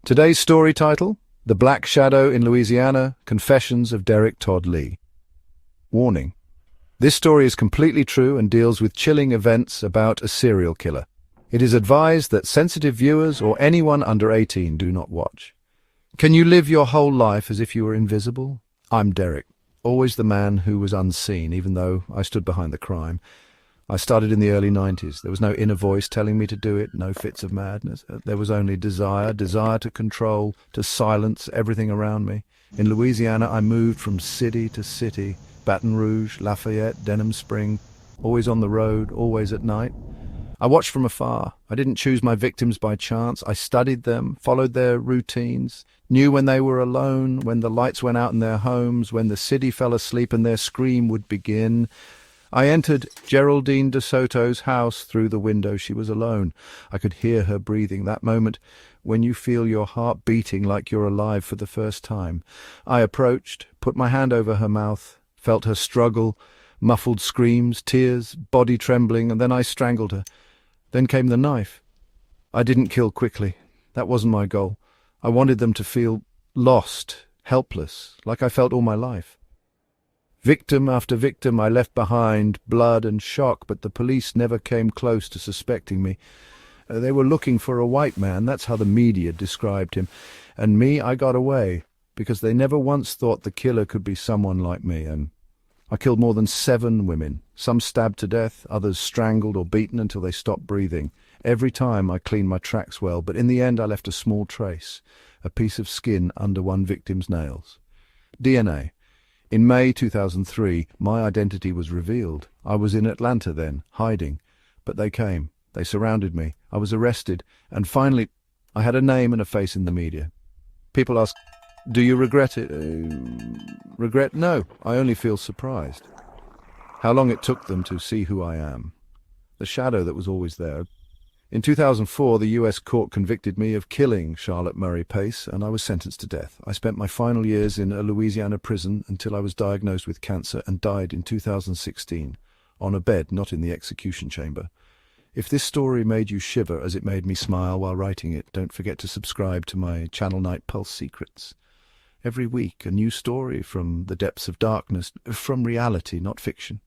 Today's story title: The Black Shadow in Louisiana, Confessions of Derek Todd Lee. Warning: this story is completely true and deals with chilling events about a serial killer. It is advised that sensitive viewers or anyone under 18 do not watch. Can you live your whole life as if you were invisible? I'm Derek, always the man who was unseen, even though I stood behind the crime. I started in the early 90s. There was no inner voice telling me to do it, no fits of madness. There was only desire to control, to silence everything around me. In Louisiana, I moved from city to city: Baton Rouge, Lafayette, Denham Spring, always on the road, always at night. I watched from afar. I didn't choose my victims by chance. I studied them, followed their routines, knew when they were alone, when the lights went out in their homes, when the city fell asleep and their scream would begin. I entered Geraldine DeSoto's house through the window. She was alone. I could hear her breathing, that moment when you feel your heart beating like you're alive for the first time. I approached, put my hand over her mouth, felt her struggle, muffled screams, tears, body trembling, and then I strangled her. Then came the knife. I didn't kill quickly. That wasn't my goal. I wanted them to feel lost, helpless, like I felt all my life. Victim after victim I left behind, blood and shock, but the police never came close to suspecting me. They were looking for a white man, that's how the media described him. And me, I got away, because they never once thought the killer could be someone like me. And I killed more than 7 women, some stabbed to death, others strangled or beaten until they stopped breathing. Every time I cleaned my tracks well, but in the end I left a small trace, a piece of skin under one victim's nails. DNA. In May 2003, my identity was revealed. I was in Atlanta then, hiding. But they came. They surrounded me. I was arrested. And finally, I had a name and a face in the media. People ask, do you regret it? Regret? No. I only feel surprised. How long it took them to see who I am. The shadow that was always there. In 2004, the U.S. court convicted me of killing Charlotte Murray Pace, and I was sentenced to death. I spent my final years in a Louisiana prison until I was diagnosed with cancer and died in 2016, on a bed, not in the execution chamber. If this story made you shiver as it made me smile while writing it, don't forget to subscribe to my Channel Night Pulse Secrets. Every week, a new story from the depths of darkness, from reality, not fiction.